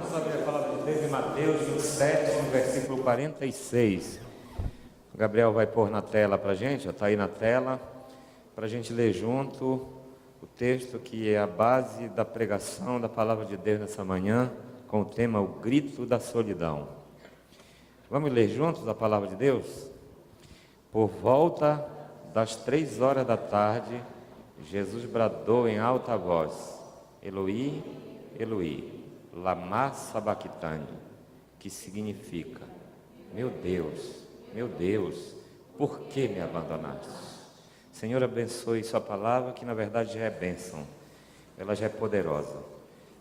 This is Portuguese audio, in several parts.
Vamos abrir a palavra de Deus em Mateus 27, no versículo 46. O Gabriel vai pôr na tela para a gente, está aí na tela, para a gente ler junto o texto que é a base da pregação da palavra de Deus nessa manhã, com o tema O Grito da Solidão. Vamos ler juntos a palavra de Deus? Por volta das 3 horas da tarde, Jesus bradou em alta voz: Eloi, Eloi, lama sabachthani, que significa: meu Deus, por que me abandonaste? Senhor, abençoe sua palavra, que na verdade já é bênção, ela já é poderosa,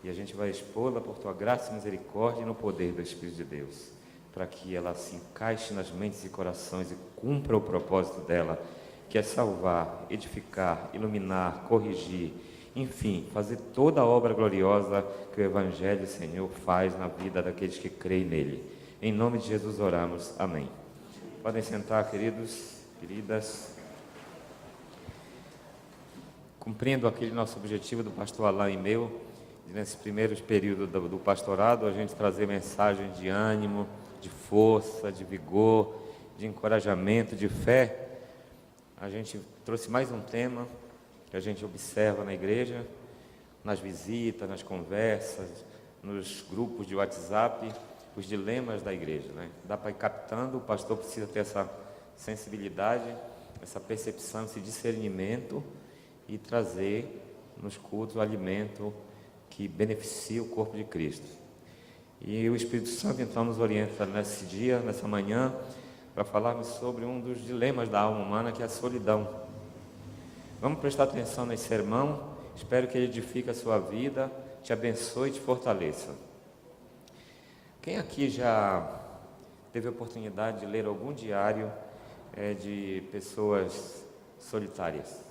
e a gente vai expô-la por tua graça e misericórdia e no poder do Espírito de Deus, para que ela se encaixe nas mentes e corações e cumpra o propósito dela, que é salvar, edificar, iluminar, corrigir, enfim, fazer toda a obra gloriosa que o Evangelho, Senhor, faz na vida daqueles que creem nele. Em nome de Jesus oramos. Amém. Podem sentar, queridos, queridas. Cumprindo aquele nosso objetivo do pastor Alain e meu, nesse primeiro período do pastorado, a gente trazer mensagens de ânimo, de força, de vigor, de encorajamento, de fé. A gente trouxe mais um tema que a gente observa na igreja, nas visitas, nas conversas, nos grupos de WhatsApp, os dilemas da igreja, né? Dá para ir captando, o pastor precisa ter essa sensibilidade, essa percepção, esse discernimento e trazer nos cultos o alimento que beneficia o corpo de Cristo. E o Espírito Santo então nos orienta nesse dia, nessa manhã, para falarmos sobre um dos dilemas da alma humana, que é a solidão. Vamos prestar atenção nesse sermão, espero que ele edifique a sua vida, te abençoe e te fortaleça. Quem aqui já teve a oportunidade de ler algum diário de pessoas solitárias?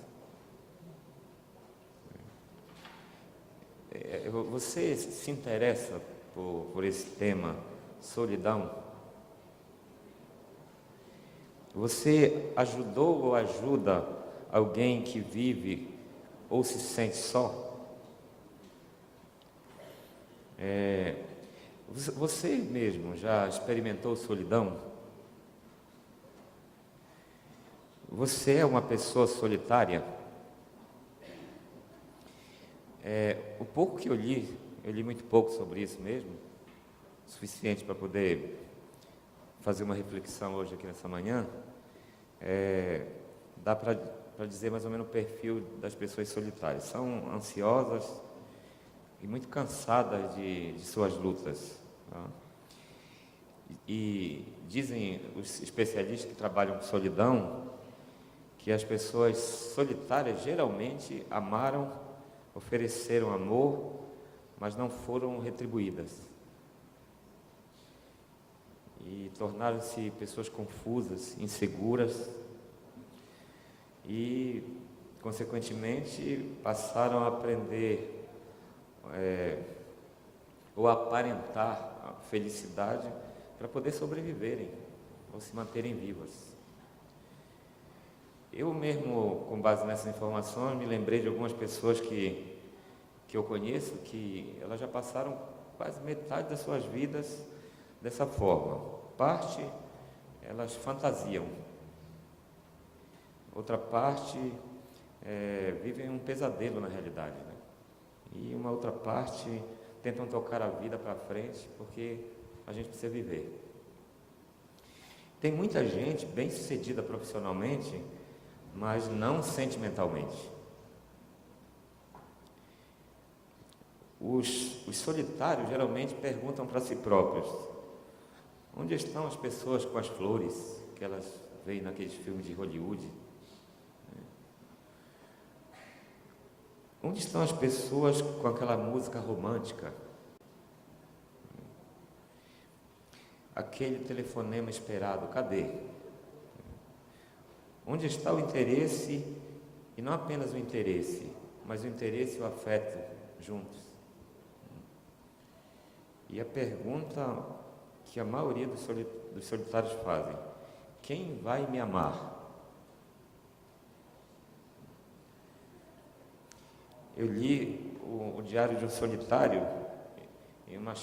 Você se interessa por esse tema, solidão? Você ajudou ou ajuda alguém que vive ou se sente só? Você mesmo já experimentou solidão? Você é uma pessoa solitária? O pouco que eu li muito pouco sobre isso mesmo, suficiente para poder fazer uma reflexão hoje aqui nessa manhã. Dá para dizer mais ou menos o perfil das pessoas solitárias. São ansiosas e muito cansadas de suas lutas, tá? E dizem os especialistas que trabalham com solidão que as pessoas solitárias geralmente amaram, ofereceram amor, mas não foram retribuídas. E tornaram-se pessoas confusas, inseguras e, consequentemente, passaram a aprender ou aparentar a felicidade para poder sobreviverem ou se manterem vivas. Eu mesmo, com base nessas informações, me lembrei de algumas pessoas que eu conheço, que elas já passaram quase metade das suas vidas dessa forma. Parte, elas fantasiam. Outra parte, vivem um pesadelo na realidade, né? E uma outra parte, tentam tocar a vida para frente, porque a gente precisa viver. Tem muita gente bem-sucedida profissionalmente, mas não sentimentalmente. Os solitários geralmente perguntam para si próprios: onde estão as pessoas com as flores que elas veem naqueles filmes de Hollywood? Onde estão as pessoas com aquela música romântica? Aquele telefonema esperado, cadê? Onde está o interesse, e não apenas o interesse, mas o interesse e o afeto juntos? E a pergunta que a maioria dos solitários fazem: quem vai me amar? Eu li o Diário de um Solitário E uma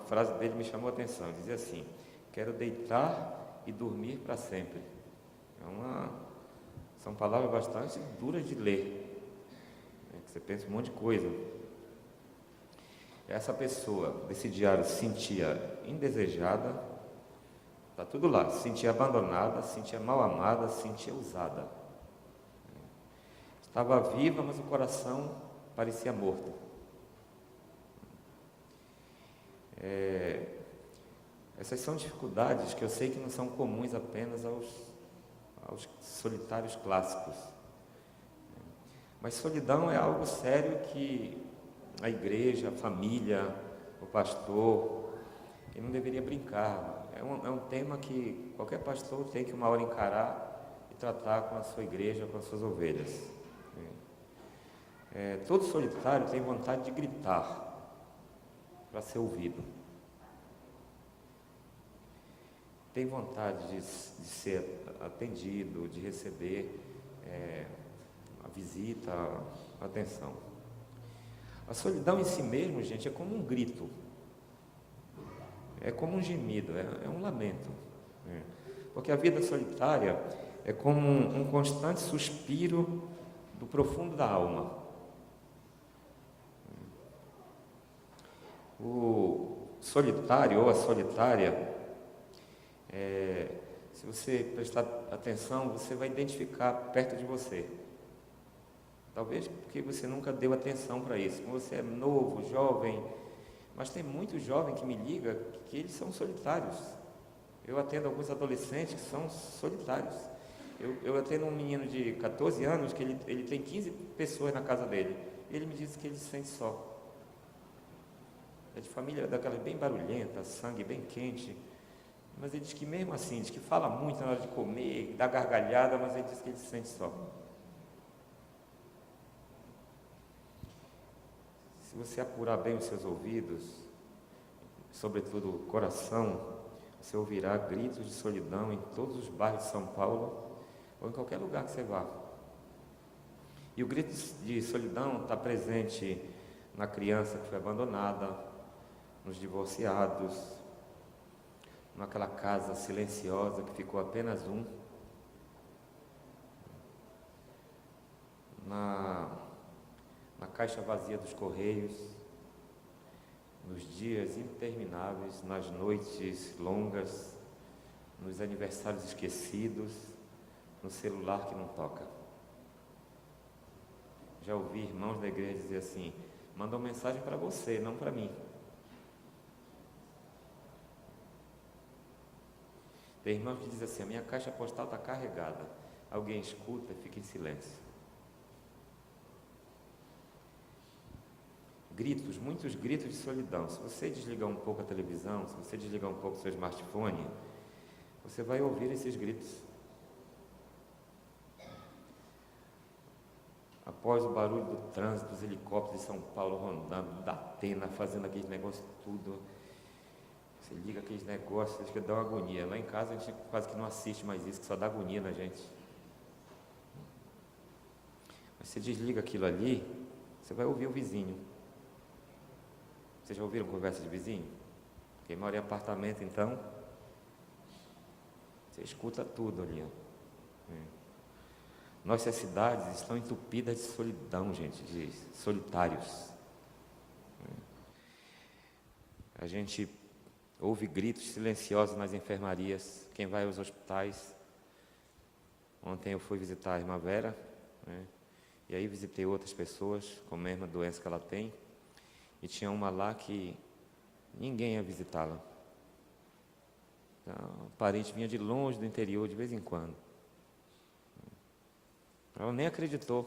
frase dele me chamou a atenção, ele dizia assim: quero deitar e dormir para sempre. São palavras bastante duras de ler, né, que você pensa um monte de coisa. Essa pessoa desse diário se sentia indesejada, está tudo lá, se sentia abandonada, se sentia mal amada, se sentia usada. Estava viva, mas o coração parecia morto. Essas são dificuldades que eu sei que não são comuns apenas aos solitários clássicos. Mas solidão é algo sério que a igreja, a família, o pastor, que não deveria brincar. É um tema que qualquer pastor tem que uma hora encarar e tratar com a sua igreja, com as suas ovelhas. Todo solitário tem vontade de gritar para ser ouvido. Tem vontade de ser atendido, de receber a visita, a atenção. A solidão em si mesmo, gente, é como um grito, é como um gemido, é um lamento. Porque a vida solitária é como um constante suspiro do profundo da alma. O solitário ou a solitária, se você prestar atenção, você vai identificar perto de você. Talvez porque você nunca deu atenção para isso. Você é novo, jovem, mas tem muito jovem que me liga que eles são solitários. Eu atendo alguns adolescentes que são solitários. Eu atendo um menino de 14 anos que ele tem 15 pessoas na casa dele. E ele me diz que ele se sente só. É de família daquela bem barulhenta, sangue bem quente. Mas ele diz que mesmo assim, diz que fala muito na hora de comer, dá gargalhada, mas ele diz que ele se sente só. Se você apurar bem os seus ouvidos, sobretudo o coração, você ouvirá gritos de solidão em todos os bairros de São Paulo ou em qualquer lugar que você vá. E o grito de solidão está presente na criança que foi abandonada, nos divorciados, naquela casa silenciosa que ficou apenas um, na caixa vazia dos correios, nos dias intermináveis, nas noites longas, nos aniversários esquecidos, no celular que não toca. Já ouvi irmãos da igreja dizer assim: mandou mensagem para você, não para mim. Tem irmãos que dizem assim: a minha caixa postal está carregada. Alguém escuta e fica em silêncio. Gritos, muitos gritos de solidão. Se você desligar um pouco a televisão, se você desligar um pouco o seu smartphone, você vai ouvir esses gritos. Após o barulho do trânsito, dos helicópteros de São Paulo rondando, da Atena, fazendo aqueles negócios tudo, você liga aqueles negócios que dá uma agonia. Lá em casa a gente quase que não assiste mais isso, que só dá agonia na gente. Mas você desliga aquilo ali, você vai ouvir o vizinho. Vocês já ouviram conversa de vizinho? Quem mora em apartamento, então, você escuta tudo ali. Nossas cidades estão entupidas de solidão, gente, de solitários. A gente ouve gritos silenciosos nas enfermarias. Quem vai aos hospitais? Ontem eu fui visitar a irmã Vera, e aí visitei outras pessoas com a mesma doença que ela tem. E tinha uma lá que ninguém ia visitá-la. Então, o parente vinha de longe, do interior, de vez em quando. Ela nem acreditou.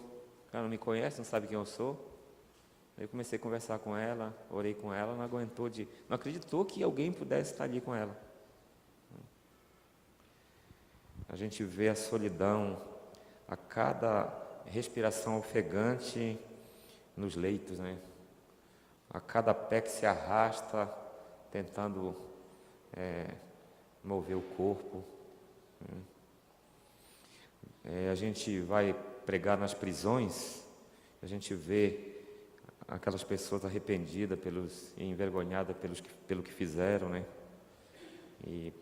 Ela não me conhece, não sabe quem eu sou. Aí eu comecei a conversar com ela, orei com ela, não acreditou que alguém pudesse estar ali com ela. A gente vê a solidão a cada respiração ofegante nos leitos, né? A cada pé que se arrasta, tentando mover o corpo. A gente vai pregar nas prisões, a gente vê aquelas pessoas arrependidas e envergonhadas pelo que fizeram, né? E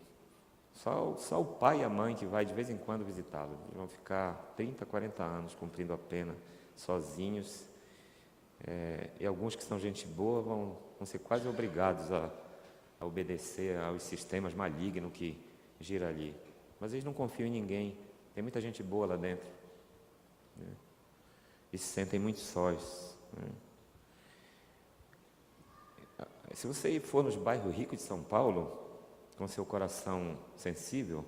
só o pai e a mãe que vai de vez em quando visitá-lo. Eles vão ficar 30, 40 anos cumprindo a pena, sozinhos. E alguns que são gente boa vão ser quase obrigados a obedecer aos sistemas malignos que giram ali. Mas eles não confiam em ninguém. Tem muita gente boa lá dentro, né? E se sentem muito sós, né? Se você for nos bairros ricos de São Paulo, com seu coração sensível,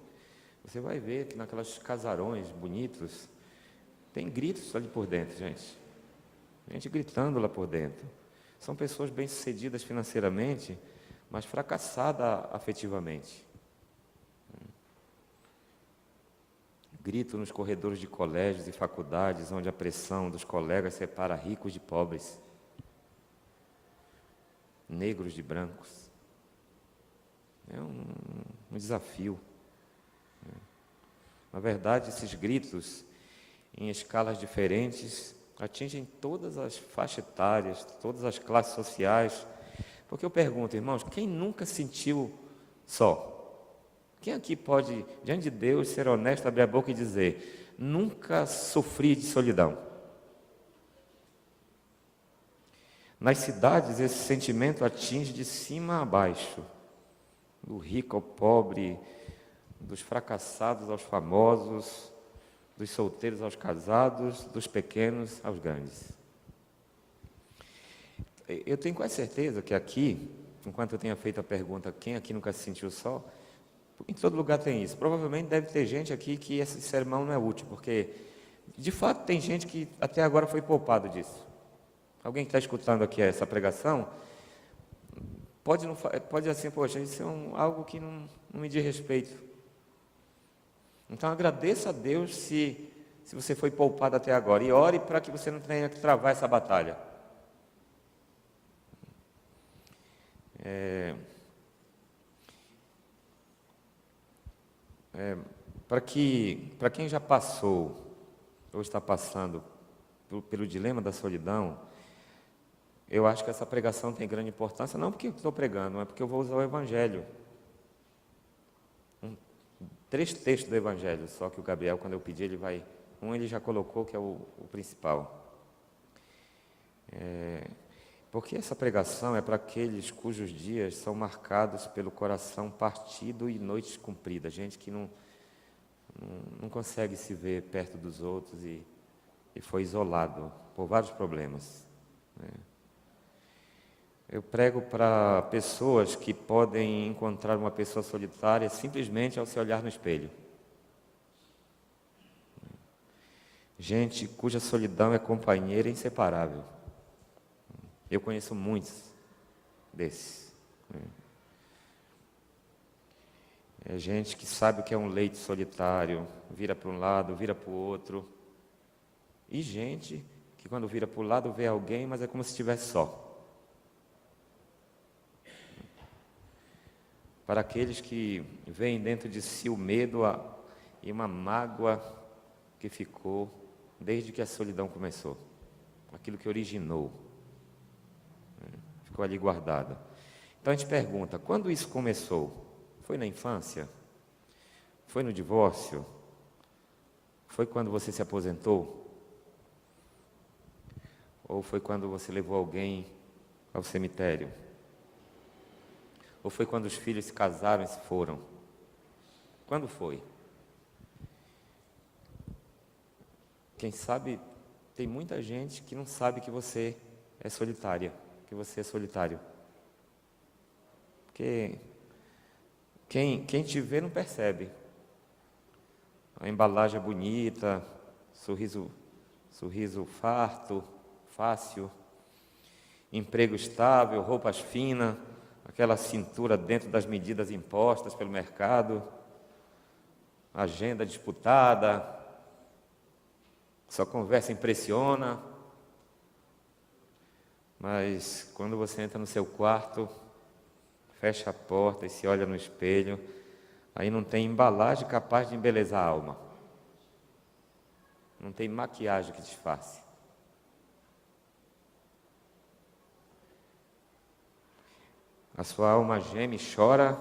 você vai ver que naquelas casarões bonitos, tem gritos ali por dentro, gente. Gente gritando lá por dentro. São pessoas bem-sucedidas financeiramente, mas fracassadas afetivamente. Grito nos corredores de colégios e faculdades, onde a pressão dos colegas separa ricos de pobres, negros de brancos. É um desafio. Na verdade, esses gritos, em escalas diferentes, atingem todas as faixas etárias, todas as classes sociais. Porque eu pergunto, irmãos, quem nunca sentiu só? Quem aqui pode, diante de Deus, ser honesto, abrir a boca e dizer: nunca sofri de solidão? Nas cidades, esse sentimento atinge de cima a baixo, do rico ao pobre, dos fracassados aos famosos, dos solteiros aos casados, dos pequenos aos grandes. Eu tenho quase certeza que aqui, enquanto eu tenha feito a pergunta, quem aqui nunca se sentiu só? Em todo lugar tem isso. Provavelmente deve ter gente aqui que esse sermão não é útil, porque, de fato, tem gente que até agora foi poupado disso. Alguém que está escutando aqui essa pregação, pode assim, poxa, isso é algo que não me diz respeito. Então, agradeça a Deus se você foi poupado até agora, e ore para que você não tenha que travar essa batalha. Para quem já passou ou está passando pelo dilema da solidão, eu acho que essa pregação tem grande importância, não porque eu estou pregando, mas porque eu vou usar o Evangelho. 3 textos do Evangelho, só que o Gabriel, quando eu pedi, ele já colocou, que é o principal. Porque essa pregação é para aqueles cujos dias são marcados pelo coração partido e noites cumpridas, gente que não consegue se ver perto dos outros e foi isolado por vários problemas, né? Eu prego para pessoas que podem encontrar uma pessoa solitária simplesmente ao se olhar no espelho. Gente cuja solidão é companheira inseparável. Eu conheço muitos desses. É gente que sabe o que é um leito solitário, vira para um lado, vira para o outro. E gente que quando vira para o lado vê alguém, mas é como se estivesse só. Para aqueles que veem dentro de si o medo e uma mágoa que ficou desde que a solidão começou. Aquilo que originou. Ficou ali guardada. Então a gente pergunta, quando isso começou? Foi na infância? Foi no divórcio? Foi quando você se aposentou? Ou foi quando você levou alguém ao cemitério? Ou foi quando os filhos se casaram e se foram? Quando foi? Quem sabe, tem muita gente que não sabe que você é solitária, que você é solitário. Porque quem te vê não percebe. A embalagem é bonita, sorriso farto, fácil, emprego estável, roupas finas, aquela cintura dentro das medidas impostas pelo mercado, agenda disputada, sua conversa impressiona, mas quando você entra no seu quarto, fecha a porta e se olha no espelho, aí não tem embalagem capaz de embelezar a alma, não tem maquiagem que disfarce. A sua alma geme e chora,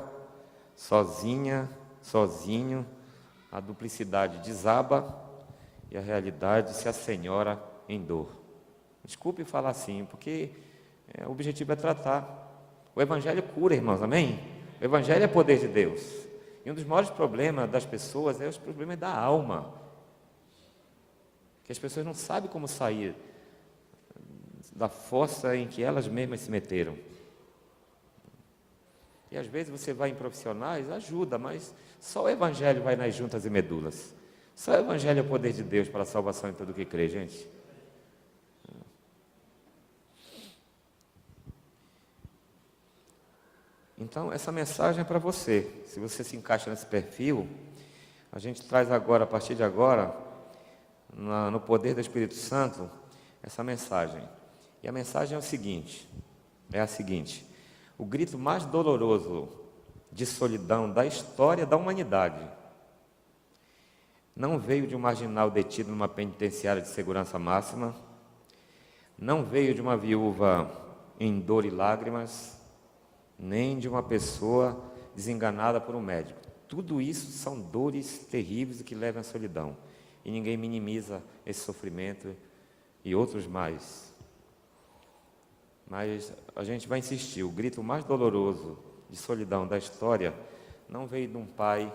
sozinha, sozinho, a duplicidade desaba e a realidade se assenhora em dor. Desculpe falar assim, porque o objetivo é tratar. O Evangelho cura, irmãos, amém? O Evangelho é poder de Deus. E um dos maiores problemas das pessoas é os problemas da alma. Que as pessoas não sabem como sair da fossa em que elas mesmas se meteram. E às vezes você vai em profissionais, ajuda, mas só o Evangelho vai nas juntas e medulas. Só o Evangelho é o poder de Deus para a salvação em tudo que crê, gente. Então, essa mensagem é para você. Se você se encaixa nesse perfil, a gente traz agora, a partir de agora, no poder do Espírito Santo, essa mensagem. E a mensagem é a seguinte: o grito mais doloroso de solidão da história da humanidade não veio de um marginal detido numa penitenciária de segurança máxima, não veio de uma viúva em dor e lágrimas, nem de uma pessoa desenganada por um médico. Tudo isso são dores terríveis que levam à solidão. E ninguém minimiza esse sofrimento e outros mais. Mas a gente vai insistir, o grito mais doloroso de solidão da história não veio de um pai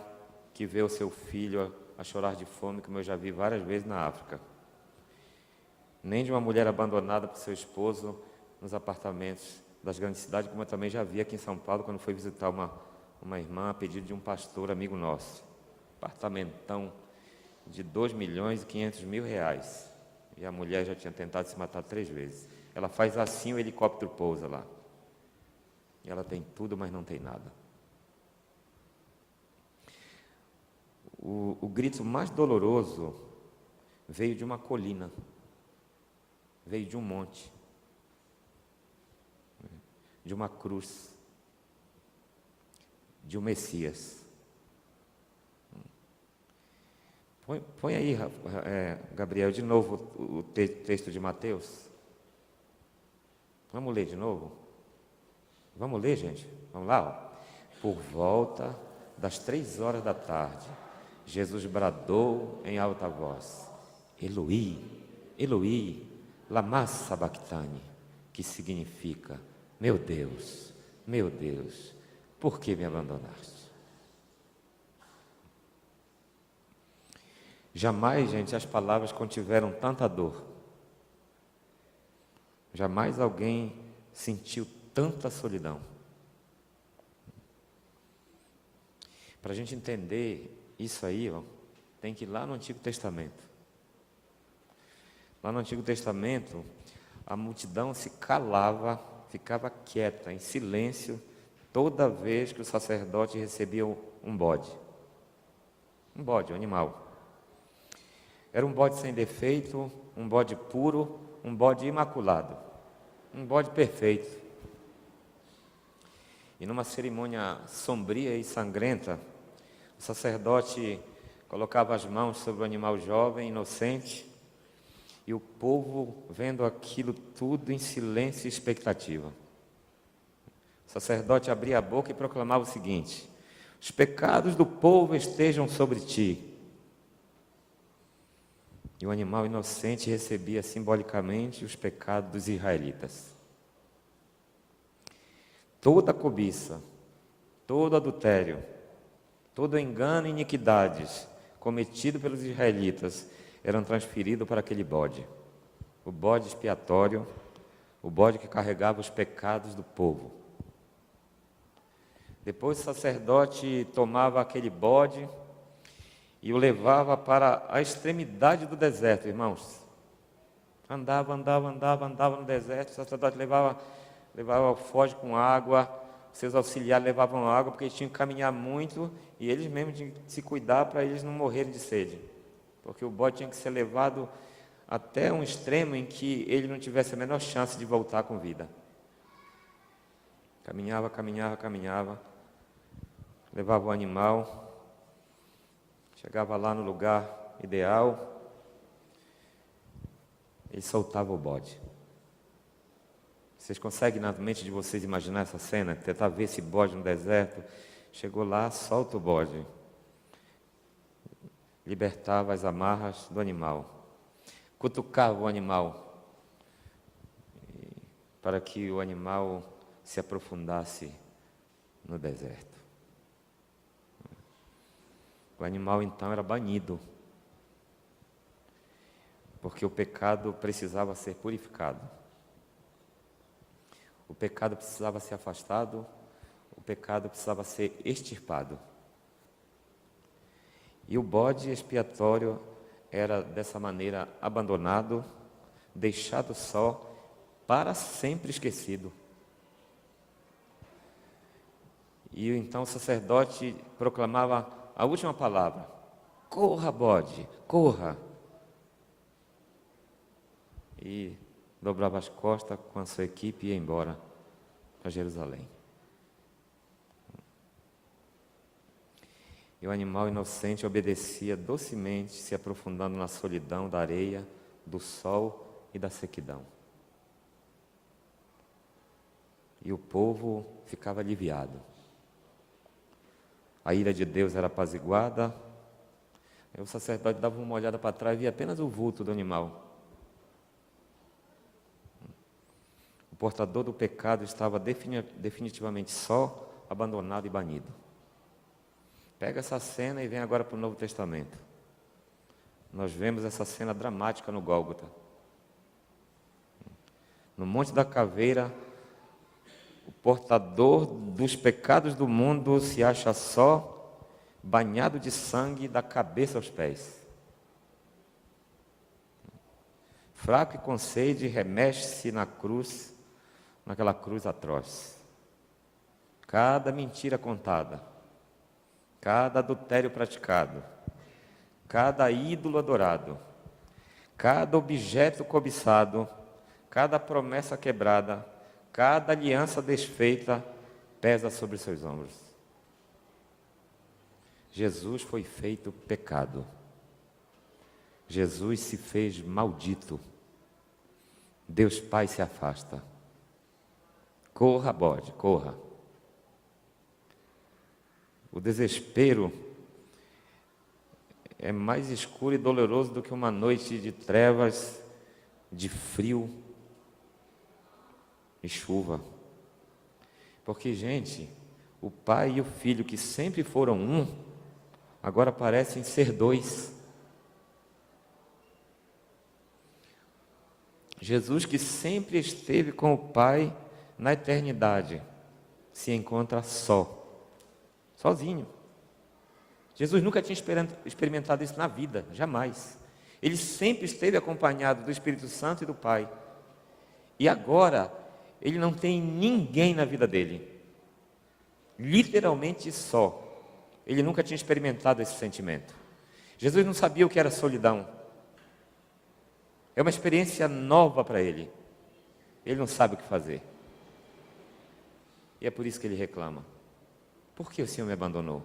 que vê o seu filho a chorar de fome, como eu já vi várias vezes na África. Nem de uma mulher abandonada por seu esposo nos apartamentos das grandes cidades, como eu também já vi aqui em São Paulo, quando fui visitar uma irmã a pedido de um pastor amigo nosso. Apartamentão de 2.500.000 reais. E a mulher já tinha tentado se matar 3 vezes. Ela faz assim, o helicóptero pousa lá. E ela tem tudo, mas não tem nada. O grito mais doloroso veio de uma colina. Veio de um monte. De uma cruz. De um Messias. Põe aí, Gabriel, de novo o texto de Mateus. Vamos ler de novo? Vamos ler, gente? Vamos lá? Ó. Por volta das 3 horas da tarde, Jesus bradou em alta voz: Eloi, Eloi, lama sabachthani, que significa: meu Deus, por que me abandonaste? Jamais, gente, as palavras contiveram tanta dor. Jamais alguém sentiu tanta solidão. Para a gente entender isso aí, ó, tem que ir lá no Antigo Testamento. Lá no Antigo Testamento, a multidão se calava, ficava quieta, em silêncio, toda vez que o sacerdote recebia um bode. Um bode, um animal. Era um bode sem defeito, um bode puro, um bode imaculado, um bode perfeito. E numa cerimônia sombria e sangrenta, o sacerdote colocava as mãos sobre o animal jovem, inocente, e o povo vendo aquilo tudo em silêncio e expectativa. O sacerdote abria a boca e proclamava o seguinte: os pecados do povo estejam sobre ti. E o animal inocente recebia simbolicamente os pecados dos israelitas. Toda cobiça, todo adultério, todo engano e iniquidades cometido pelos israelitas eram transferidos para aquele bode. O bode expiatório, o bode que carregava os pecados do povo. Depois o sacerdote tomava aquele bode e o levava para a extremidade do deserto, irmãos. Andava no deserto, o sacerdote levava alforje com água, seus auxiliares levavam água, porque eles tinham que caminhar muito, e eles mesmos tinham que se cuidar para eles não morrerem de sede. Porque o bode tinha que ser levado até um extremo em que ele não tivesse a menor chance de voltar com vida. Caminhava, levava o animal, chegava lá no lugar ideal, ele soltava o bode. Vocês conseguem na mente de vocês imaginar essa cena? Tentar ver esse bode no deserto. Chegou lá, solta o bode. Libertava as amarras do animal. Cutucava o animal para que o animal se aprofundasse no deserto. O animal então era banido, porque o pecado precisava ser purificado. O pecado precisava ser afastado, o pecado precisava ser extirpado. E o bode expiatório era dessa maneira abandonado, deixado só, para sempre esquecido. E então o sacerdote proclamava a última palavra: corra, bode, corra. E dobrava as costas com a sua equipe e ia embora para Jerusalém. E o animal inocente obedecia docemente, se aprofundando na solidão da areia, do sol e da sequidão. E o povo ficava aliviado. A ira de Deus era apaziguada. Aí o sacerdote dava uma olhada para trás e via apenas o vulto do animal. O portador do pecado estava definitivamente só, abandonado e banido. Pega essa cena e vem agora para o Novo Testamento. Nós vemos essa cena dramática no Gólgota. No Monte da Caveira, o portador dos pecados do mundo se acha só, banhado de sangue da cabeça aos pés. Fraco e com sede, remexe-se na cruz, naquela cruz atroz. Cada mentira contada, cada adultério praticado, cada ídolo adorado, cada objeto cobiçado, cada promessa quebrada, cada aliança desfeita pesa sobre seus ombros. Jesus foi feito pecado. Jesus se fez maldito. Deus Pai se afasta. Corra, bode, corra. O desespero é mais escuro e doloroso do que uma noite de trevas, de frio e chuva. Porque, gente, o pai e o filho que sempre foram um, agora parecem ser dois. Jesus, que sempre esteve com o Pai na eternidade, se encontra sozinho. Jesus nunca tinha experimentado isso na vida, jamais. Ele sempre esteve acompanhado do Espírito Santo e do Pai. E agora, ele não tem ninguém na vida dele. Literalmente só. Ele nunca tinha experimentado esse sentimento. Jesus não sabia o que era solidão. É uma experiência nova para ele. Ele não sabe o que fazer. E é por isso que ele reclama. Por que o Senhor me abandonou?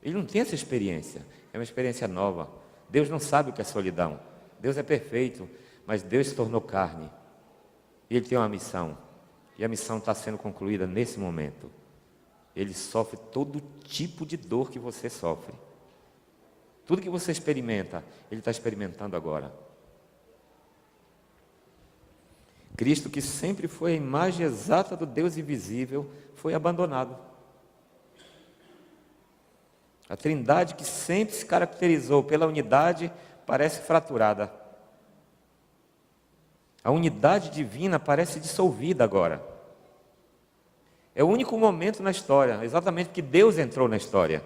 Ele não tem essa experiência. É uma experiência nova. Deus não sabe o que é solidão. Deus é perfeito, mas Deus se tornou carne. E Ele tem uma missão. E a missão está sendo concluída nesse momento. Ele sofre todo tipo de dor que você sofre. Tudo que você experimenta, Ele está experimentando agora. Cristo, que sempre foi a imagem exata do Deus invisível, foi abandonado. A Trindade, que sempre se caracterizou pela unidade, parece fraturada. A unidade divina parece dissolvida agora. É o único momento na história, exatamente porque Deus entrou na história,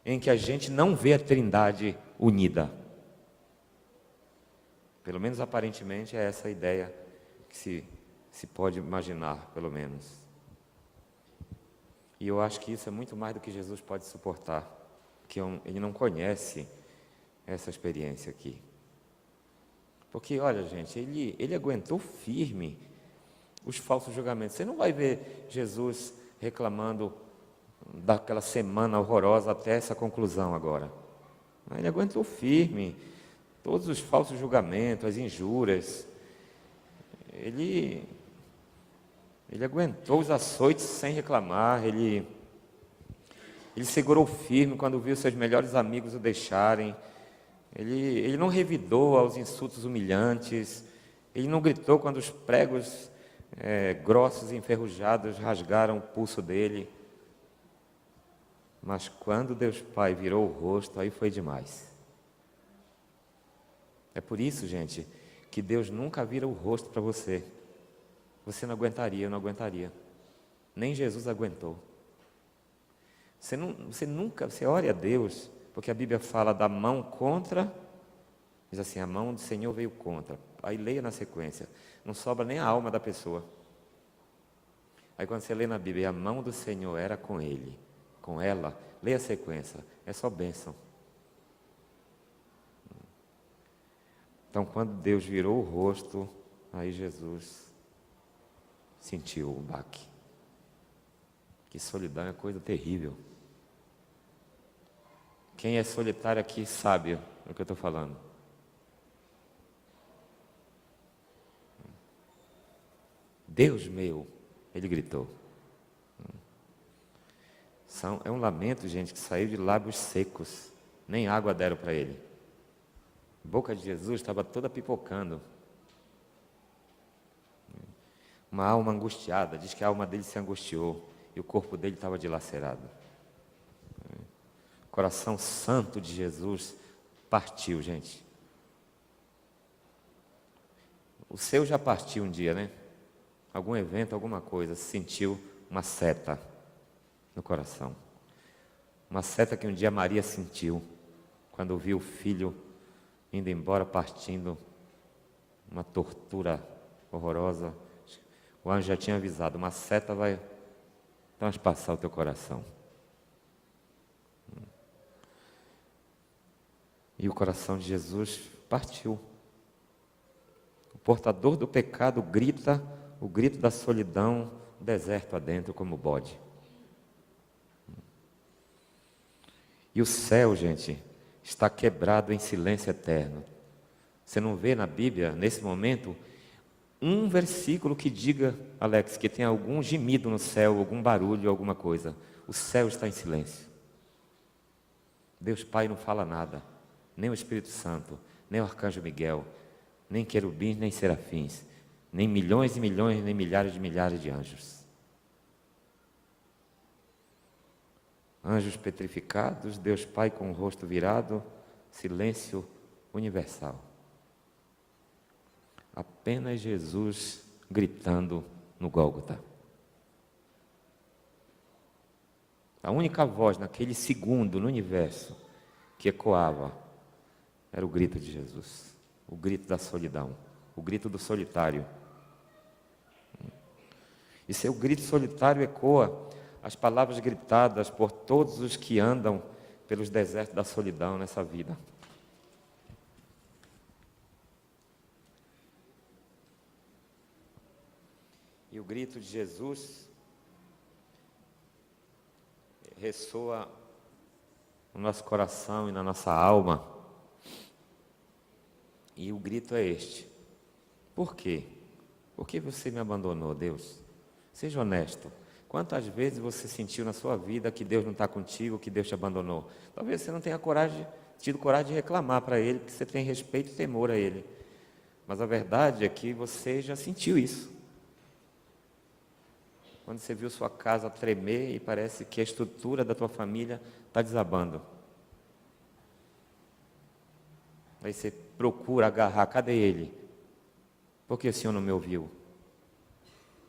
em que a gente não vê a Trindade unida. Pelo menos aparentemente é essa a ideia que se pode imaginar, pelo menos. E eu acho que isso é muito mais do que Jesus pode suportar, porque ele não conhece essa experiência aqui. Porque, olha, gente, ele aguentou firme os falsos julgamentos. Você não vai ver Jesus reclamando daquela semana horrorosa até essa conclusão agora. Ele aguentou firme todos os falsos julgamentos, as injúrias. Ele Ele aguentou os açoites sem reclamar, ele segurou firme quando viu seus melhores amigos o deixarem, ele não revidou aos insultos humilhantes, ele não gritou quando os pregos grossos e enferrujados rasgaram o pulso dele. Mas quando Deus Pai virou o rosto, aí foi demais. É por isso, gente, que Deus nunca vira o rosto para você. Você não aguentaria, eu não aguentaria. Nem Jesus aguentou. Você ore a Deus, porque a Bíblia fala da mão contra, diz assim, a mão do Senhor veio contra. Aí leia na sequência, não sobra nem a alma da pessoa. Aí quando você lê na Bíblia, a mão do Senhor era com ele, com ela, leia a sequência, é só bênção. Então quando Deus virou o rosto, aí Jesus sentiu o baque. Que solidão é coisa terrível. Quem é solitário aqui sabe o que eu estou falando. Deus meu, ele gritou. É um lamento, gente, que saiu de lábios secos. Nem água deram para ele. A boca de Jesus estava toda pipocando. Uma alma angustiada, diz que a alma dele se angustiou e o corpo dele estava dilacerado. O coração santo de Jesus partiu, gente. O seu já partiu um dia, né? Algum evento, alguma coisa, sentiu uma seta no coração. Uma seta que um dia Maria sentiu, quando viu o filho indo embora, partindo, uma tortura horrorosa. O anjo já tinha avisado, uma seta vai transpassar o teu coração. E o coração de Jesus partiu. O portador do pecado grita o grito da solidão, deserto adentro como bode. E o céu, gente, está quebrado em silêncio eterno. Você não vê na Bíblia, nesse momento, um versículo que diga, Alex, que tem algum gemido no céu, algum barulho, alguma coisa. O céu está em silêncio. Deus Pai não fala nada, nem o Espírito Santo, nem o Arcanjo Miguel, nem querubins, nem serafins, nem milhões e milhões, nem milhares de anjos. Anjos petrificados, Deus Pai com o rosto virado, silêncio universal. Apenas Jesus gritando no Gólgota. A única voz naquele segundo no universo que ecoava era o grito de Jesus, o grito da solidão, o grito do solitário. E seu grito solitário ecoa as palavras gritadas por todos os que andam pelos desertos da solidão nessa vida. E o grito de Jesus ressoa no nosso coração e na nossa alma. E o grito é este: por quê? Por que você me abandonou, Deus? Seja honesto. Quantas vezes você sentiu na sua vida que Deus não está contigo, que Deus te abandonou? Talvez você não tenha tido coragem de reclamar para Ele, porque você tem respeito e temor a Ele. Mas a verdade é que você já sentiu isso. Quando você viu sua casa tremer e parece que a estrutura da tua família está desabando. Aí você procura agarrar, cadê Ele? Por que o Senhor não me ouviu?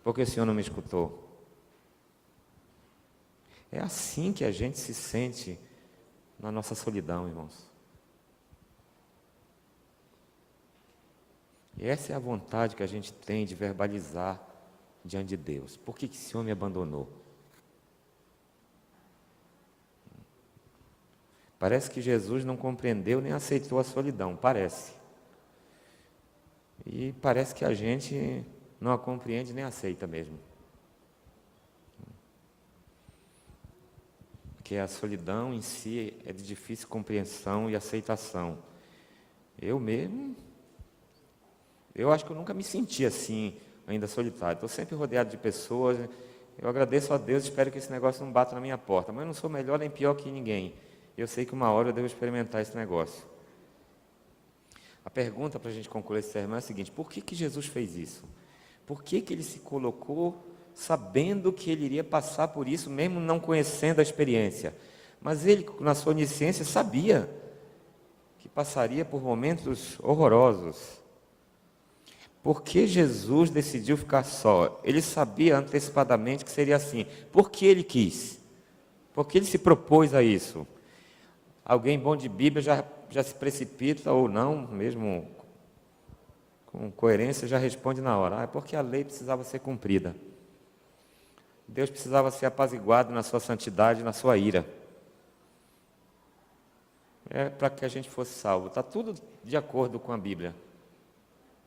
Por que o Senhor não me escutou? É assim que a gente se sente na nossa solidão, irmãos. E essa é a vontade que a gente tem de verbalizar diante de Deus. Por que o Senhor me abandonou? Parece que Jesus não compreendeu nem aceitou a solidão, parece. E parece que a gente não a compreende nem aceita mesmo. Porque a solidão em si é de difícil compreensão e aceitação. Eu acho que eu nunca me senti assim, ainda solitário. Estou sempre rodeado de pessoas. Eu agradeço a Deus, espero que esse negócio não bata na minha porta. Mas eu não sou melhor nem pior que ninguém. Eu sei que uma hora eu devo experimentar esse negócio. A pergunta para a gente concluir esse sermão é a seguinte: por que Jesus fez isso? Por que Ele se colocou sabendo que Ele iria passar por isso, mesmo não conhecendo a experiência? Mas Ele, na sua onisciência, sabia que passaria por momentos horrorosos. Por que Jesus decidiu ficar só? Ele sabia antecipadamente que seria assim. Por que Ele quis? Por que Ele se propôs a isso? Alguém bom de Bíblia já se precipita ou não, mesmo com coerência, já responde na hora. É porque a lei precisava ser cumprida. Deus precisava ser apaziguado na sua santidade, na sua ira. É para que a gente fosse salvo. Está tudo de acordo com a Bíblia.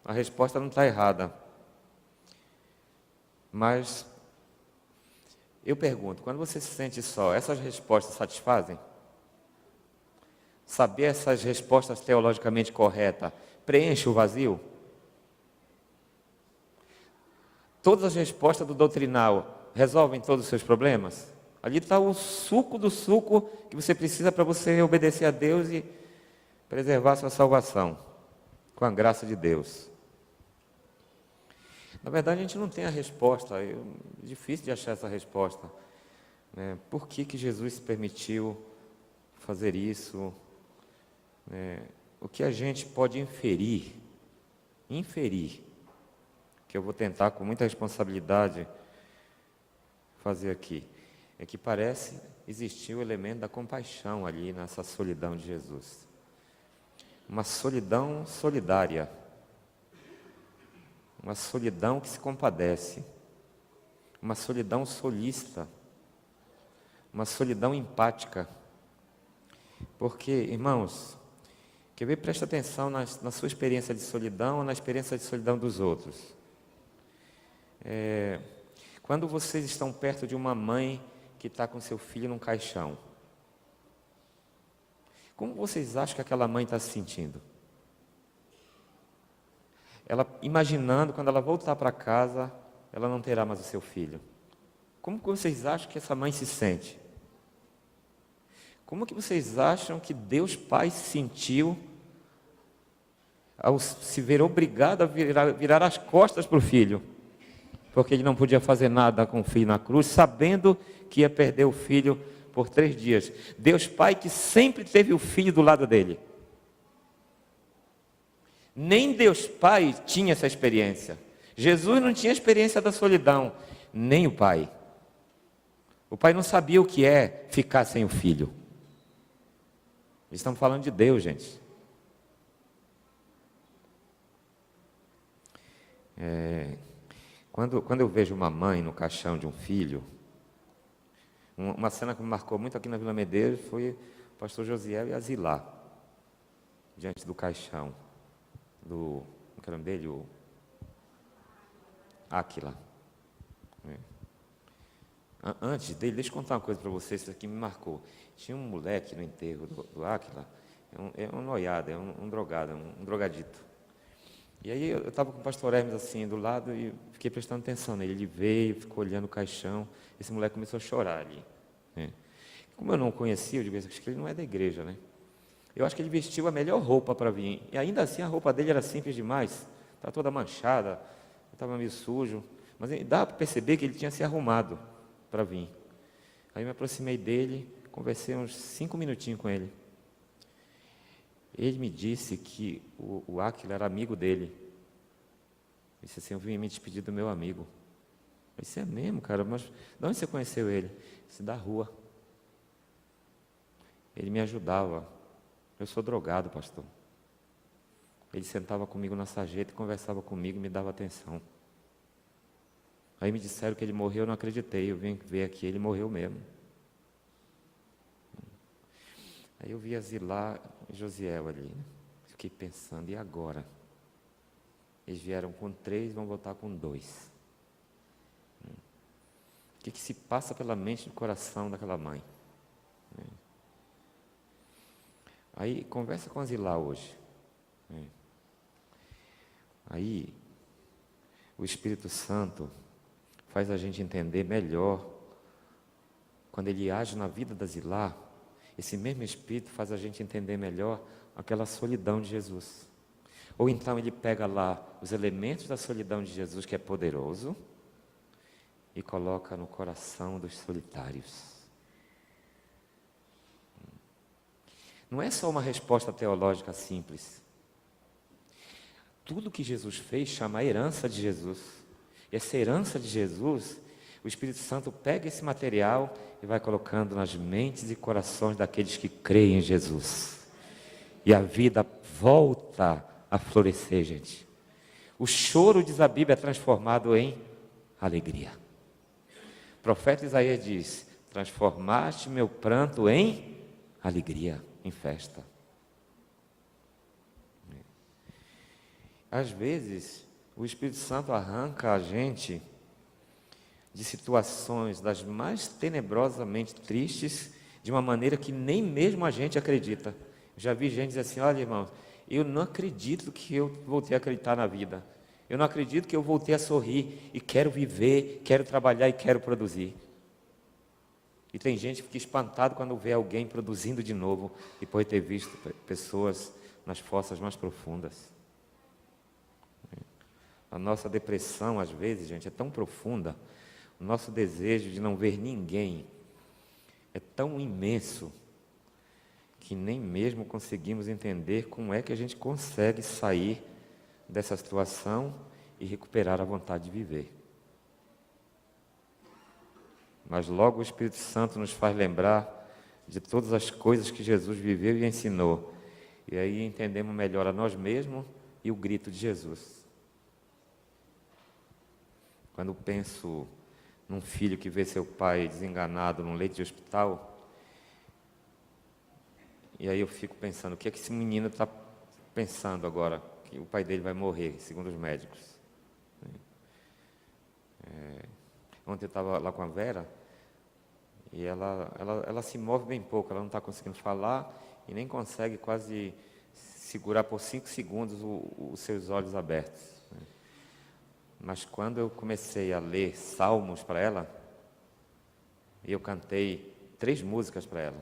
A resposta não está errada. Mas eu pergunto, quando você se sente só, essas respostas satisfazem? Saber essas respostas teologicamente corretas preenche o vazio? Todas as respostas do doutrinal resolvem todos os seus problemas? Ali está o suco do suco que você precisa para você obedecer a Deus e preservar a sua salvação, com a graça de Deus. Na verdade, a gente não tem a resposta, é difícil de achar essa resposta. Né? Por que Jesus se permitiu fazer isso? O que a gente pode inferir, que eu vou tentar com muita responsabilidade fazer aqui, é que parece existir o elemento da compaixão ali nessa solidão de Jesus. Uma solidão solidária. Uma solidão que se compadece. Uma solidão solícita. Uma solidão empática. Porque, irmãos, quer ver, presta atenção na sua experiência de solidão ou na experiência de solidão dos outros. Quando vocês estão perto de uma mãe que está com seu filho num caixão, como vocês acham que aquela mãe está se sentindo? Ela imaginando, quando ela voltar para casa, ela não terá mais o seu filho. Como que vocês acham que essa mãe se sente? Como que vocês acham que Deus Pai se sentiu ao se ver obrigado a virar as costas para o filho? Porque ele não podia fazer nada com o filho na cruz, sabendo que ia perder o filho por 3 dias. Deus Pai que sempre teve o filho do lado dele. Nem Deus Pai tinha essa experiência. Jesus não tinha experiência da solidão, nem o Pai. O Pai não sabia o que é ficar sem o filho. Estamos falando de Deus, gente. Quando eu vejo uma mãe no caixão de um filho, uma cena que me marcou muito aqui na Vila Medeiros foi o pastor Josiel e a Zilá, diante do caixão, como é o nome dele? O Áquila. Antes dele, deixa eu contar uma coisa para vocês, isso aqui me marcou. Tinha um moleque no enterro do Áquila, é um noiado, é um drogado, um drogadito. E aí eu estava com o pastor Hermes assim do lado e fiquei prestando atenção nele. Ele veio, ficou olhando o caixão, esse moleque começou a chorar ali. Né? Como eu não o conhecia, eu digo, acho que ele não é da igreja, né? Eu acho que ele vestiu a melhor roupa para vir. E ainda assim a roupa dele era simples demais, estava toda manchada, estava meio sujo. Mas dá para perceber que ele tinha se arrumado para vir. Aí eu me aproximei dele, conversei uns 5 minutinhos com ele. Ele me disse que o Áquila era amigo dele. Ele disse assim, eu vim me despedir do meu amigo. Eu disse, é mesmo, cara, mas de onde você conheceu ele? Eu disse, da rua. Ele me ajudava. Eu sou drogado, pastor. Ele sentava comigo na sarjeta e conversava comigo e me dava atenção. Aí me disseram que ele morreu, eu não acreditei. Eu vim ver aqui, ele morreu mesmo. Aí eu vi a Zilá e Josiel ali, né? Fiquei pensando, e agora? Eles vieram com 3, vão voltar com 2. O que se passa pela mente e no coração daquela mãe? Aí, conversa com a Zilá hoje. Aí, O Espírito Santo faz a gente entender melhor. Quando ele age na vida da Zilá, esse mesmo Espírito faz a gente entender melhor aquela solidão de Jesus. Ou então ele pega lá os elementos da solidão de Jesus, que é poderoso, e coloca no coração dos solitários. Não é só uma resposta teológica simples. Tudo que Jesus fez chama a herança de Jesus. E essa herança de Jesus, o Espírito Santo pega esse material e vai colocando nas mentes e corações daqueles que creem em Jesus. E a vida volta a florescer, gente. O choro, diz a Bíblia, é transformado em alegria. O profeta Isaías diz: transformaste meu pranto em alegria, em festa. Às vezes, o Espírito Santo arranca a gente de situações das mais tenebrosamente tristes, de uma maneira que nem mesmo a gente acredita. Já vi gente dizer assim: olha, irmãos, eu não acredito que eu voltei a acreditar na vida. Eu não acredito que eu voltei a sorrir e quero viver, quero trabalhar e quero produzir. E tem gente que fica espantado quando vê alguém produzindo de novo, depois de ter visto pessoas nas fossas mais profundas. A nossa depressão, às vezes, gente, é tão profunda, o nosso desejo de não ver ninguém é tão imenso, que nem mesmo conseguimos entender como é que a gente consegue sair dessa situação e recuperar a vontade de viver. Mas logo o Espírito Santo nos faz lembrar de todas as coisas que Jesus viveu e ensinou. E aí entendemos melhor a nós mesmos e o grito de Jesus. Quando penso num filho que vê seu pai desenganado num leito de hospital, e aí eu fico pensando, o que é que esse menino está pensando agora? Que o pai dele vai morrer, segundo os médicos. Ontem eu estava lá com a Vera, e ela se move bem pouco, ela não está conseguindo falar, e nem consegue quase segurar por 5 segundos os seus olhos abertos. Mas quando eu comecei a ler salmos para ela, e eu cantei 3 músicas para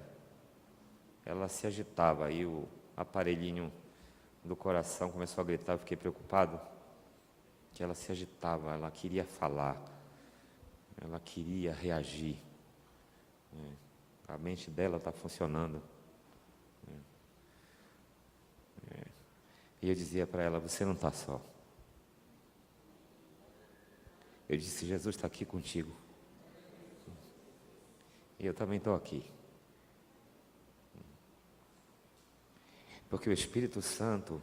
ela se agitava, aí o aparelhinho do coração começou a gritar, eu fiquei preocupado, que ela se agitava, ela queria falar, ela queria reagir. A mente dela está funcionando. E eu dizia para ela: você não está só. Eu disse: Jesus está aqui contigo. E eu também estou aqui. Porque o Espírito Santo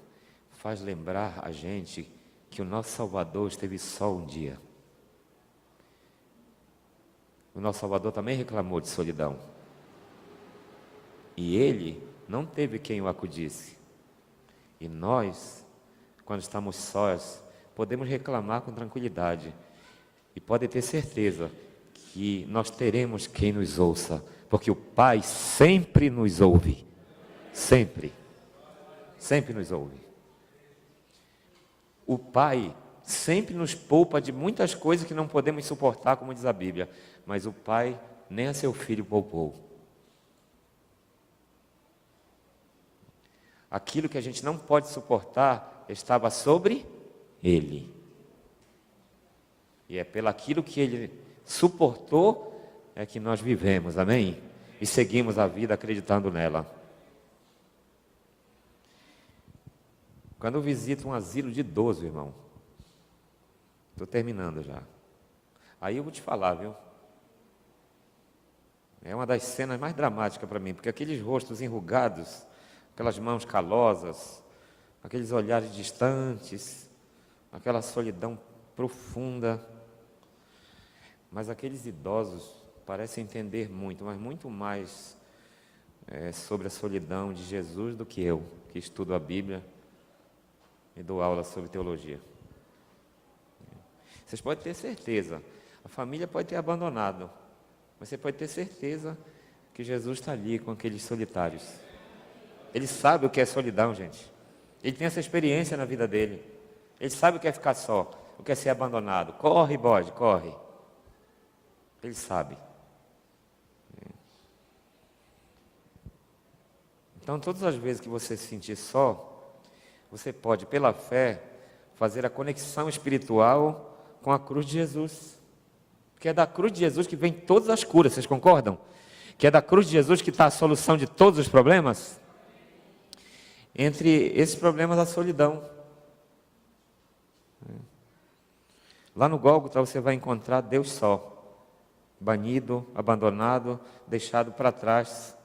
faz lembrar a gente que o nosso Salvador esteve só um dia. O nosso Salvador também reclamou de solidão. E ele não teve quem o acudisse. E nós, quando estamos sós, podemos reclamar com tranquilidade. E pode ter certeza que nós teremos quem nos ouça, porque o Pai sempre nos ouve. Sempre. Sempre nos ouve. O Pai sempre nos poupa de muitas coisas que não podemos suportar, como diz a Bíblia. Mas o Pai nem a seu Filho poupou. Aquilo que a gente não pode suportar estava sobre Ele. E é pelo aquilo que Ele suportou é que nós vivemos, amém? E seguimos a vida acreditando nela. Quando eu visito um asilo de idoso, irmão, estou terminando já. Aí eu vou te falar, viu? É uma das cenas mais dramáticas para mim, porque aqueles rostos enrugados, aquelas mãos calosas, aqueles olhares distantes, aquela solidão profunda. Mas aqueles idosos parecem entender muito, mas muito mais sobre a solidão de Jesus do que eu, que estudo a Bíblia e dou aula sobre teologia. Vocês podem ter certeza, a família pode ter abandonado, mas você pode ter certeza que Jesus está ali com aqueles solitários. Ele sabe o que é solidão, gente. Ele tem essa experiência na vida dele. Ele sabe o que é ficar só. o que é ser abandonado. Corre, bode, corre. Ele sabe. Então, todas as vezes que você se sentir só, você pode, pela fé, fazer a conexão espiritual com a cruz de Jesus. Porque é da cruz de Jesus que vem todas as curas, vocês concordam? Que é da cruz de Jesus que está a solução de todos os problemas? Entre esses problemas, a solidão. Lá no Gólgota você vai encontrar Deus só, banido, abandonado, deixado para trás.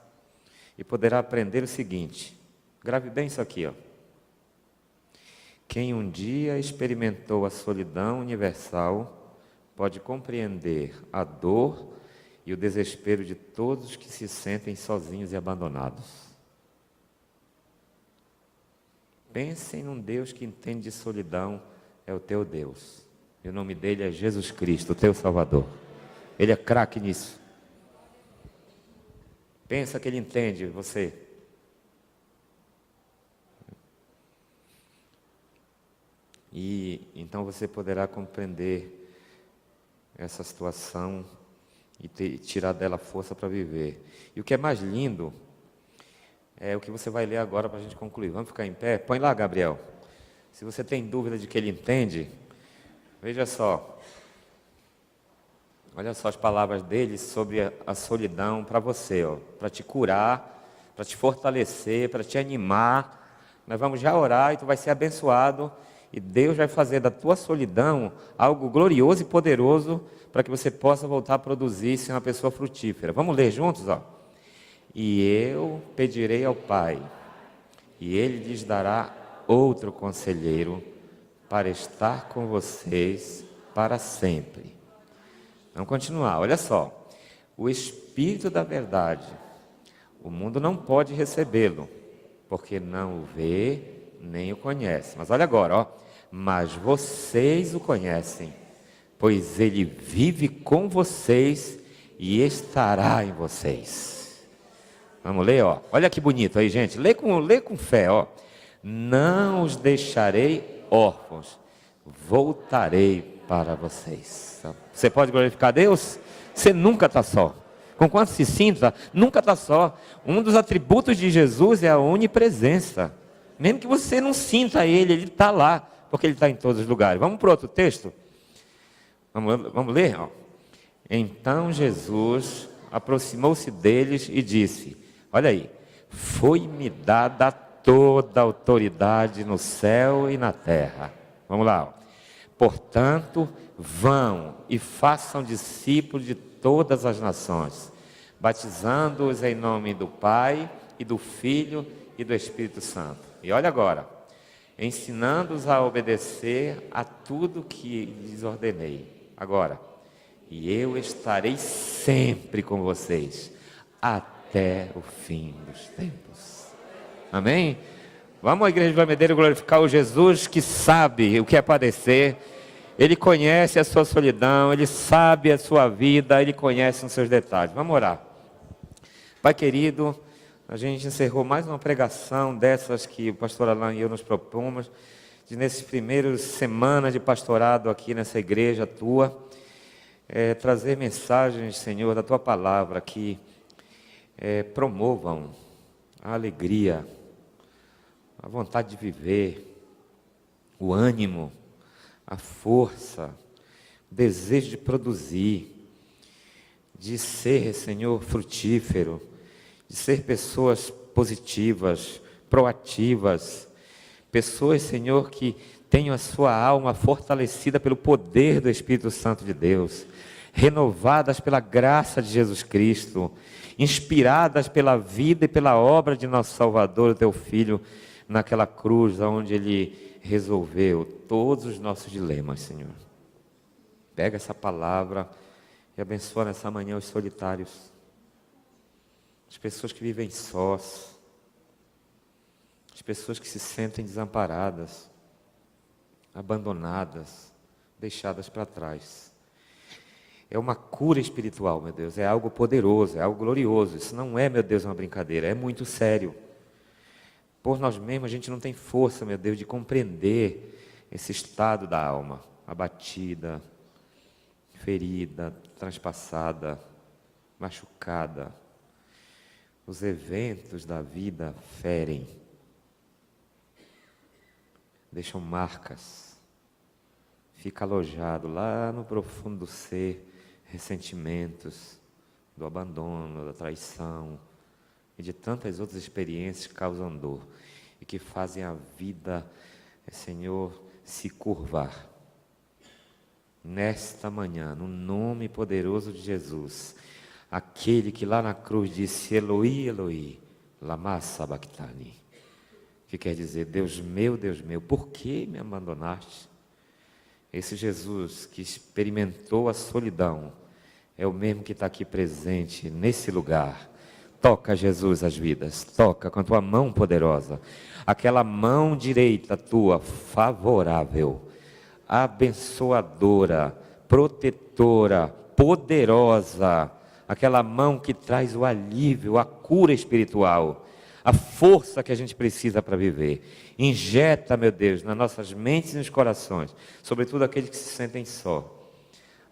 E poderá aprender o seguinte, grave bem isso aqui, ó. Quem um dia experimentou a solidão universal, pode compreender a dor e o desespero de todos que se sentem sozinhos e abandonados. Pensem num Deus que entende de solidão, é o teu Deus. E o nome dele é Jesus Cristo, o teu Salvador. Ele é craque nisso. Pensa que ele entende você. E então você poderá compreender essa situação e tirar dela força para viver. E o que é mais lindo é o que você vai ler agora para a gente concluir. Vamos ficar em pé? Põe lá, Gabriel. Se você tem dúvida de que ele entende, veja só. Olha só as palavras dele sobre a solidão para você, para te curar, para te fortalecer, para te animar. Nós vamos já orar e tu vai ser abençoado. E Deus vai fazer da tua solidão algo glorioso e poderoso para que você possa voltar a produzir e ser uma pessoa frutífera. Vamos ler juntos, ó. E eu pedirei ao Pai, e Ele lhes dará outro conselheiro para estar com vocês para sempre. Vamos continuar, olha só. O Espírito da verdade, o mundo não pode recebê-lo, porque não o vê nem o conhece. Mas olha agora, ó. Mas vocês o conhecem, pois ele vive com vocês e estará em vocês. Vamos ler, ó. Olha que bonito aí, gente. Lê com fé, ó. Não os deixarei órfãos, voltarei para vocês. Você pode glorificar a Deus? Você nunca está só. Com quanto se sinta, nunca está só. Um dos atributos de Jesus é a onipresença. Mesmo que você não sinta Ele, Ele está lá, porque Ele está em todos os lugares. Vamos para outro texto? Vamos ler? Ó. Então Jesus aproximou-se deles e disse, olha aí, foi-me dada toda a autoridade no céu e na terra. Vamos lá, ó. Portanto, vão e façam discípulos de todas as nações, batizando-os em nome do Pai e do Filho e do Espírito Santo. E olha agora, ensinando-os a obedecer a tudo que lhes ordenei. Agora, e eu estarei sempre com vocês, até o fim dos tempos. Amém? Vamos à igreja de Lamedeira glorificar o Jesus que sabe o que é padecer. Ele conhece a sua solidão, Ele sabe a sua vida, Ele conhece os seus detalhes. Vamos orar. Pai querido, a gente encerrou mais uma pregação dessas que o pastor Alain e eu nos propomos, de nesses primeiros semanas de pastorado aqui nessa igreja tua, trazer mensagens, Senhor, da tua palavra que promovam a alegria, a vontade de viver, o ânimo, a força, o desejo de produzir, de ser, Senhor, frutífero, de ser pessoas positivas, proativas, pessoas, Senhor, que tenham a sua alma fortalecida pelo poder do Espírito Santo de Deus, renovadas pela graça de Jesus Cristo, inspiradas pela vida e pela obra de nosso Salvador, teu Filho, naquela cruz onde Ele resolveu todos os nossos dilemas, Senhor. Pega essa palavra e abençoa nessa manhã os solitários, as pessoas que vivem sós, as pessoas que se sentem desamparadas, abandonadas, deixadas para trás. É uma cura espiritual, meu Deus, é algo poderoso, é algo glorioso. Isso não é, meu Deus, uma brincadeira, é muito sério. Por nós mesmos a gente não tem força, meu Deus, de compreender esse estado da alma. abatida, ferida, transpassada, machucada. Os eventos da vida ferem, deixam marcas, fica alojado lá no profundo do ser, ressentimentos do abandono, da traição e de tantas outras experiências que causam dor e que fazem a vida, Senhor, se curvar. Nesta manhã, no nome poderoso de Jesus, aquele que lá na cruz disse: Eloi, Eloi, lama sabachthani, que quer dizer: Deus meu, por que me abandonaste? Esse Jesus que experimentou a solidão é o mesmo que está aqui presente nesse lugar. Toca, Jesus, as vidas, toca com a tua mão poderosa, aquela mão direita tua, favorável, abençoadora, protetora, poderosa, aquela mão que traz o alívio, a cura espiritual, a força que a gente precisa para viver. Injeta, meu Deus, nas nossas mentes e nos corações, sobretudo aqueles que se sentem só,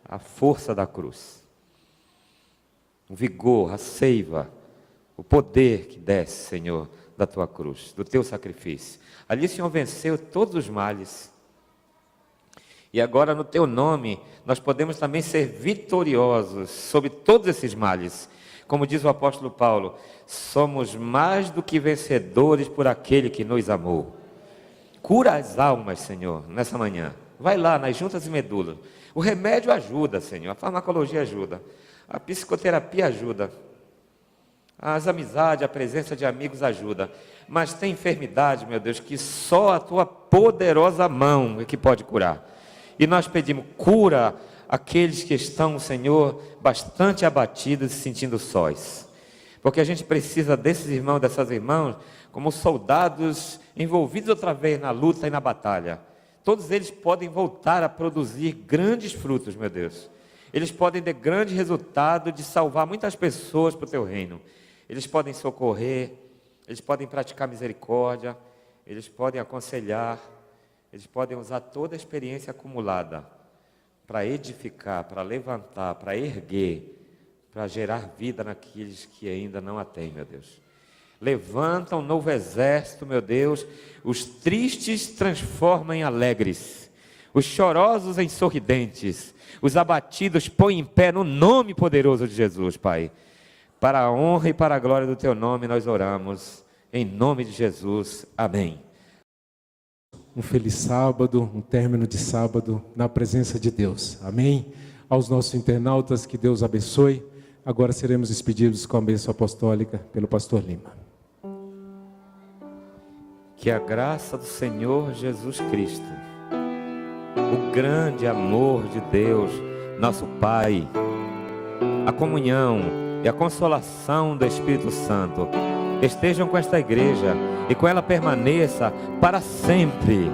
a força da cruz, o vigor, a seiva, o poder que desce, Senhor, da tua cruz, do teu sacrifício. Ali o Senhor venceu todos os males. E agora no teu nome, nós podemos também ser vitoriosos sobre todos esses males. Como diz o apóstolo Paulo, somos mais do que vencedores por aquele que nos amou. Cura as almas, Senhor, nessa manhã. Vai lá nas juntas e medulas. O remédio ajuda, Senhor, a farmacologia ajuda, a psicoterapia ajuda, as amizades, a presença de amigos ajuda. Mas tem enfermidade, meu Deus, que só a tua poderosa mão é que pode curar. E nós pedimos: cura aqueles que estão, Senhor, bastante abatidos e se sentindo sós. Porque a gente precisa desses irmãos, dessas irmãs, como soldados envolvidos outra vez na luta e na batalha. Todos eles podem voltar a produzir grandes frutos, meu Deus. Eles podem ter grande resultado de salvar muitas pessoas para o teu reino. Eles podem socorrer, eles podem praticar misericórdia, eles podem aconselhar, eles podem usar toda a experiência acumulada para edificar, para levantar, para erguer, para gerar vida naqueles que ainda não a têm, meu Deus. Levanta um novo exército, meu Deus. Os tristes transforma em alegres, os chorosos em sorridentes, os abatidos põe em pé no nome poderoso de Jesus, Pai. Para a honra e para a glória do teu nome nós oramos, em nome de Jesus, amém. Um feliz sábado, um término de sábado na presença de Deus, amém? Aos nossos internautas, que Deus abençoe. Agora seremos despedidos com a bênção apostólica pelo pastor Lima. Que a graça do Senhor Jesus Cristo, o grande amor de Deus, nosso Pai, a comunhão e a consolação do Espírito Santo estejam com esta igreja e com ela permaneça para sempre.